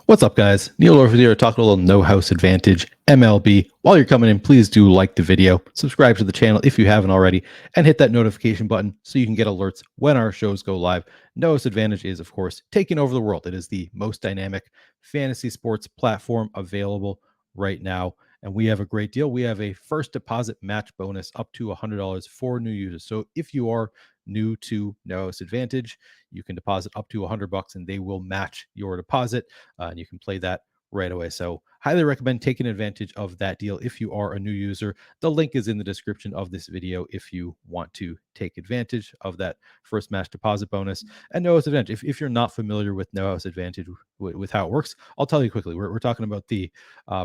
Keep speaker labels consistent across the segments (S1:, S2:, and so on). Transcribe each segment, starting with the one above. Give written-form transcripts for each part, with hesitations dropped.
S1: What's up, guys? Neil Orfield here, talking a little no house advantage MLB. While you're coming in, please do like the video, subscribe to the channel if you haven't already, and hit that notification button so you can get alerts when our shows go live. No house advantage is, of course, taking over the world. It is the most dynamic fantasy sports platform available right now. And we have a great deal. We have a first deposit match bonus up to $100 for new users. So if you are new to No House Advantage, you can deposit up to $100 and they will match your deposit, and you can play that right away. So highly recommend taking advantage of that deal if you are a new user. The link is in the description of this video if you want to take advantage of that first match deposit bonus. And No House Advantage, if you're not familiar with No House Advantage, with how it works, I'll tell you quickly. We're talking about the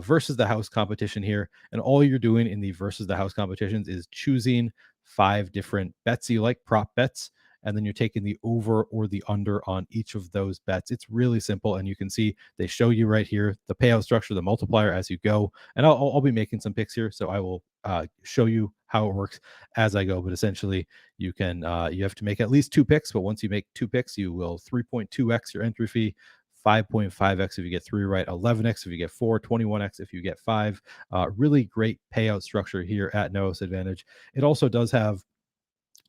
S1: versus the house competition here, and all you're doing in the versus the house competitions is choosing 5 different bets you like, prop bets, and then you're taking the over or the under on each of those bets. It's really simple, and you can see they show you right here the payout structure, the multiplier as you go. And I'll be making some picks here, so I will show you how it works as I go. But essentially, you have to make at least 2 picks. But once you make 2 picks, you will 3.2x your entry fee. 5.5x if you get 3 right, 11x if you get 4, 21x if you get 5. Really great payout structure here at No House Advantage. It also does have,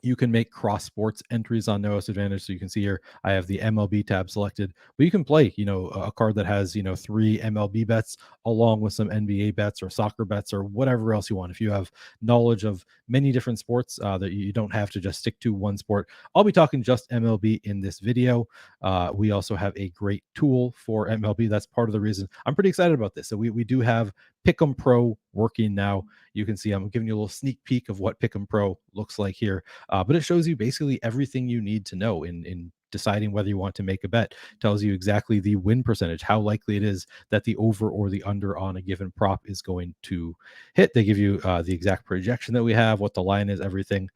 S1: you can make cross sports entries on No House Advantage. So you can see here, I have the MLB tab selected, but you can play, a card that has, 3 MLB bets along with some NBA bets or soccer bets or whatever else you want. If you have knowledge of many different sports, that you don't have to just stick to one sport. I'll be talking just MLB in this video. We also have a great tool for MLB. That's part of the reason I'm pretty excited about this. So we do have Pick'em Pro working now. You can see I'm giving you a little sneak peek of what Pick'em Pro looks like here. But it shows you basically everything you need to know in deciding whether you want to make a bet. Tells you exactly the win percentage, how likely it is that the over or the under on a given prop is going to hit. They give you the exact projection that we have, what the line is, everything.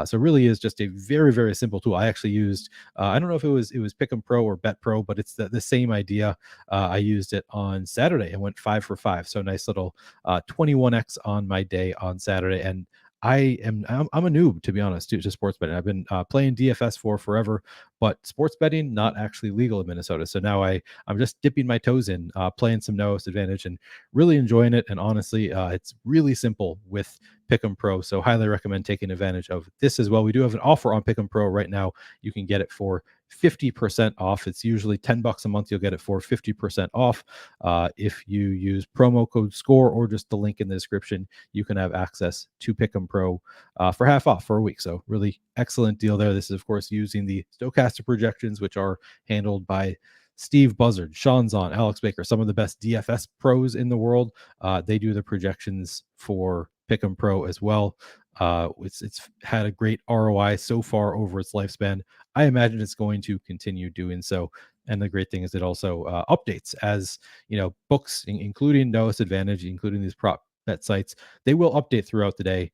S1: So really is just a very, very simple tool. I actually used, I don't know if it was Pick'em Pro or Bet Pro, but it's the same idea. I used it on Saturday and went 5 for 5. So nice little 21x on my day on Saturday. And I'm a noob, to be honest, to sports betting. I've been playing DFS for forever, but sports betting not actually legal in Minnesota. So now I'm just dipping my toes in, playing some No Host Advantage and really enjoying it. And honestly, it's really simple with Pick'em Pro. So highly recommend taking advantage of this as well. We do have an offer on Pick'em Pro right now. You can get it for 50% off. It's usually $10 a month. You'll get it for 50% off. If you use promo code SCORE or just the link in the description, you can have access to Pick'em Pro for half off for a week. So really excellent deal there. This is, of course, using the Stochastic projections, which are handled by Steve Buzzard, Sean Zahn, Alex Baker, some of the best DFS pros in the world. They do the projections for Pick'em Pro as well. It's had a great ROI so far over its lifespan. I imagine it's going to continue doing so. And the great thing is it also updates as books, including No House Advantage, including these prop bet sites. They will update throughout the day,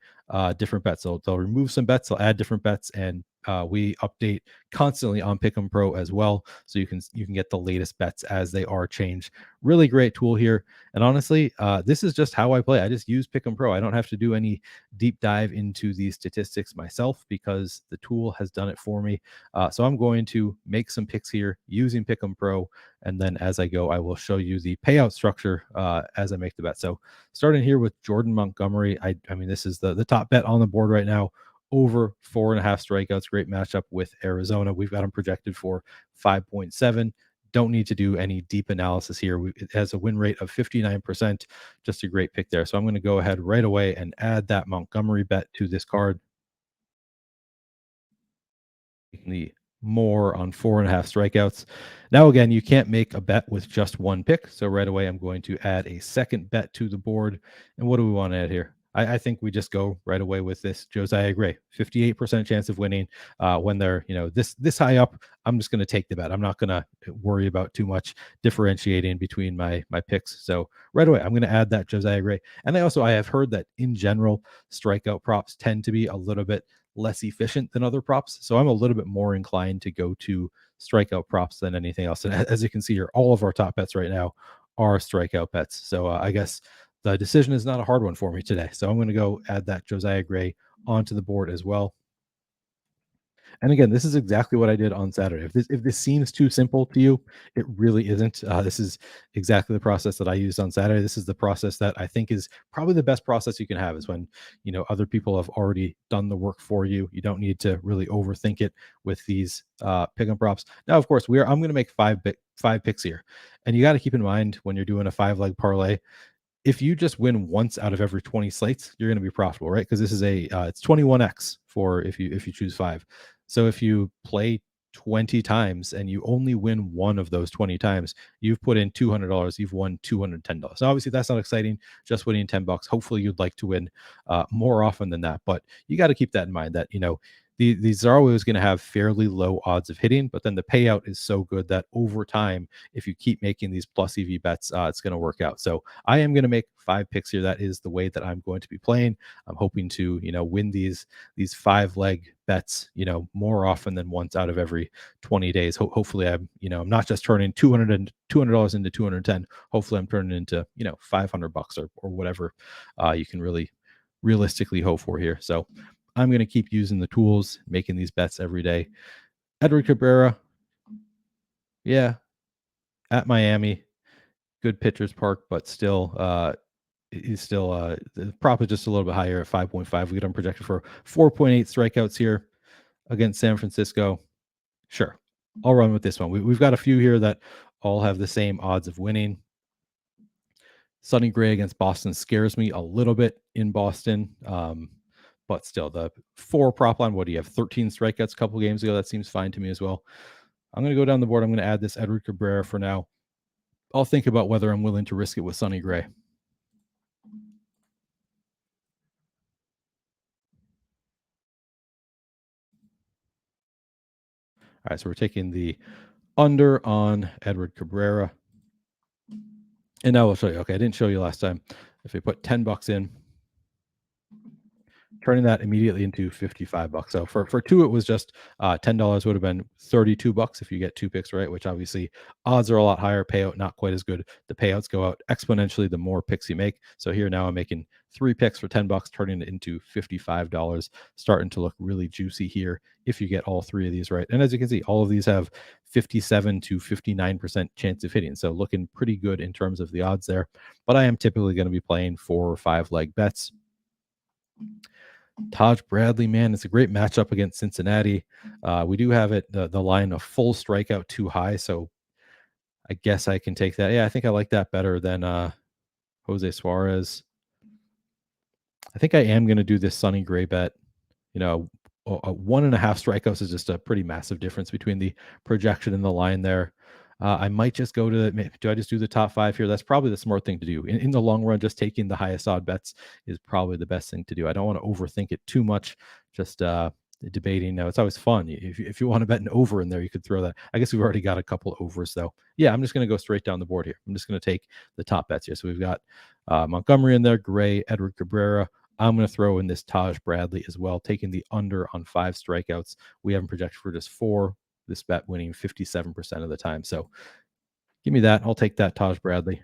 S1: different bets. They'll remove some bets, they'll add different bets, and we update constantly on Pick'em Pro as well, so you can get the latest bets as they are changed. Really great tool here, and honestly, this is just how I play. I just use Pick'em Pro. I don't have to do any deep dive into the statistics myself because the tool has done it for me. So I'm going to make some picks here using Pick'em Pro, and then as I go, I will show you the payout structure as I make the bet. So starting here with Jordan Montgomery, I mean, this is the top bet on the board right now. Over 4.5 strikeouts. Great matchup with Arizona. We've got him projected for 5.7. Don't need to do any deep analysis here. It has a win rate of 59%. Just a great pick there. So I'm going to go ahead right away and add that Montgomery bet to this card. The more on 4.5 strikeouts. Now, again, you can't make a bet with just one pick. So right away, I'm going to add a second bet to the board. And what do we want to add here? I think we just go right away with this Josiah Gray, 58% chance of winning. When they're this high up, I'm just going to take the bet. I'm not going to worry about too much differentiating between my picks. So right away, I'm going to add that Josiah Gray. And I have heard that in general, strikeout props tend to be a little bit less efficient than other props. So I'm a little bit more inclined to go to strikeout props than anything else. And as you can see here, all of our top bets right now are strikeout bets. So I guess the decision is not a hard one for me today. So I'm going to go add that Josiah Gray onto the board as well. And again, this is exactly what I did on Saturday. If this seems too simple to you, it really isn't. This is exactly the process that I used on Saturday. This is the process that I think is probably the best process you can have. Is when other people have already done the work for you. You don't need to really overthink it with these pick and props. Now, of course, I'm going to make five picks here, and you got to keep in mind when you're doing a 5 leg parlay, if you just win once out of every 20 slates, you're going to be profitable, right? Because this is it's 21x for if you choose 5. So if you play 20 times and you only win one of those 20 times, you've put in $200, you've won $210. Now, obviously, that's not exciting, just winning $10. Hopefully, you'd like to win more often than that. But you got to keep that in mind that, these are always going to have fairly low odds of hitting, but then the payout is so good that over time, if you keep making these plus EV bets, it's going to work out. So I am going to make 5 picks here. That is the way that I'm going to be playing. I'm hoping to, win these 5 leg bets, more often than once out of every 20 days. Hopefully I'm not just turning $200 into 210. Hopefully I'm turning into, $500 or whatever you can really realistically hope for here. So I'm going to keep using the tools, making these bets every day. Edward Cabrera, yeah, at Miami, good pitcher's park, but still, he's still the prop is just a little bit higher at 5.5. We get him projected for 4.8 strikeouts here against San Francisco. Sure, I'll run with this one. We've got a few here that all have the same odds of winning. Sonny Gray against Boston scares me a little bit in Boston. But still, the 4 prop line, what do you have? 13 strikeouts a couple games ago. That seems fine to me as well. I'm going to go down the board. I'm going to add this Edward Cabrera for now. I'll think about whether I'm willing to risk it with Sonny Gray. All right, so we're taking the under on Edward Cabrera. And now I'll show you. Okay, I didn't show you last time. If we put $10 in, turning that immediately into $55. So for 2, it was just $10 would have been $32 if you get 2 picks right, which obviously odds are a lot higher, payout not quite as good. The payouts go out exponentially the more picks you make. So here now I'm making 3 picks for $10, turning it into $55, starting to look really juicy here if you get all 3 of these right. And as you can see, all of these have 57 to 59% chance of hitting. So looking pretty good in terms of the odds there. But I am typically going to be playing 4 or 5 leg bets. Taj Bradley, man, it's a great matchup against Cincinnati. We do have it the line of full strikeout too high, so I guess I can take that. Yeah, I think I like that better than Jose Suarez. I think I am going to do this Sonny Gray bet. A 1.5 strikeouts is just a pretty massive difference between the projection and the line there. I might just go to, do I just do the top 5 here? That's probably the smart thing to do. In the long run, just taking the highest odd bets is probably the best thing to do. I don't want to overthink it too much. Just debating. Now, it's always fun. If you want to bet an over in there, you could throw that. I guess we've already got a couple of overs, though. Yeah, I'm just going to go straight down the board here. I'm just going to take the top bets here. So we've got Montgomery in there, Gray, Edward Cabrera. I'm going to throw in this Taj Bradley as well, taking the under on 5 strikeouts. We have him projected for just 4. This bet winning 57% of the time. So give me that. I'll take that Taj Bradley.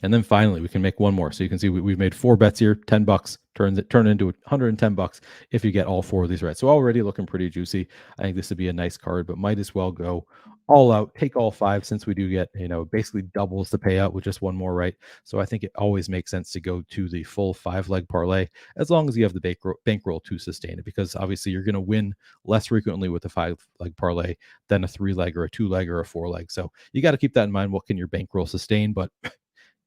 S1: And then finally, we can make one more. So you can see we've made 4 bets here. $10 turn into $110 if you get all 4 of these right. So already looking pretty juicy. I think this would be a nice card, but might as well go all out. Take all 5 since we do get basically doubles the payout with just one more right. So I think it always makes sense to go to the full 5-leg parlay as long as you have the bankroll to sustain it. Because obviously you're going to win less frequently with a 5-leg parlay than a 3-leg or a 2-leg or a 4-leg. So you got to keep that in mind. What can your bankroll sustain? But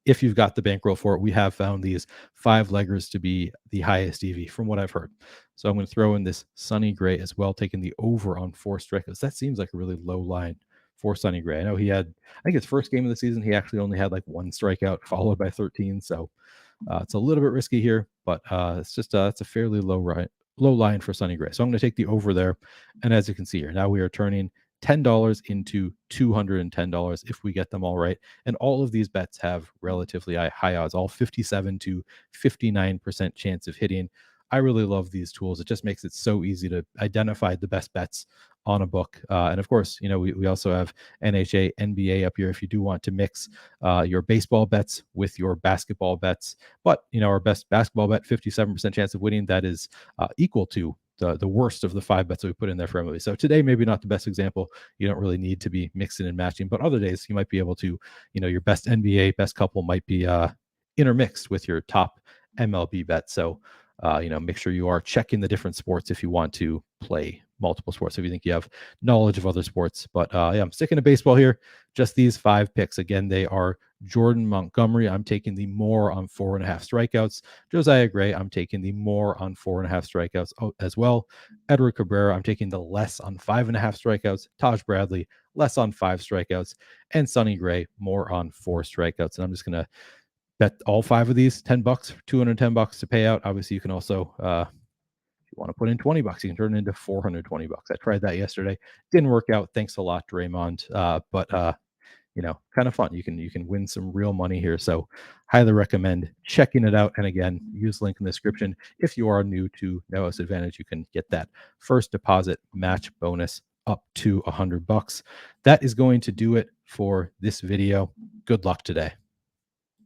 S1: if you've got the bankroll for it, we have found these 5-leggers to be the highest EV from what I've heard. So I'm going to throw in this Sonny Gray as well, taking the over on 4 strikeouts. That seems like a really low line for Sonny Gray. I know I think his first game of the season, he actually only had like 1 strikeout followed by 13. So it's a little bit risky here, but it's a fairly low line for Sonny Gray. So I'm going to take the over there. And as you can see here, now we are turning $10 into $210 if we get them all right. And all of these bets have relatively high odds, all 57 to 59% chance of hitting. I really love these tools. It just makes it so easy to identify the best bets on a book. And of course, we also have NHA, NBA up here if you do want to mix your baseball bets with your basketball bets. But, our best basketball bet, 57% chance of winning, that is equal to the worst of the 5 bets that we put in there for Emily. So today, maybe not the best example. You don't really need to be mixing and matching, but other days you might be able to, your best NBA, best couple might be intermixed with your top MLB bet. So, make sure you are checking the different sports if you want to play multiple sports, if you think you have knowledge of other sports. But yeah, I'm sticking to baseball here. Just these 5 picks. Again, they are Jordan Montgomery. I'm taking the more on 4.5 strikeouts. Josiah Gray, I'm taking the more on 4.5 strikeouts as well. Edward Cabrera, I'm taking the less on 5.5 strikeouts. Taj Bradley, less on 5 strikeouts. And Sonny Gray, more on 4 strikeouts. And I'm just going to bet all 5 of these, $10, $210 to pay out. Obviously, you can also, if you want to put in $20, you can turn it into $420. I tried that yesterday. Didn't work out. Thanks a lot, Draymond. But kind of fun. You can win some real money here. So highly recommend checking it out. And again, use link in the description. If you are new to No House Advantage, you can get that first deposit match bonus up to $100. That is going to do it for this video. Good luck today.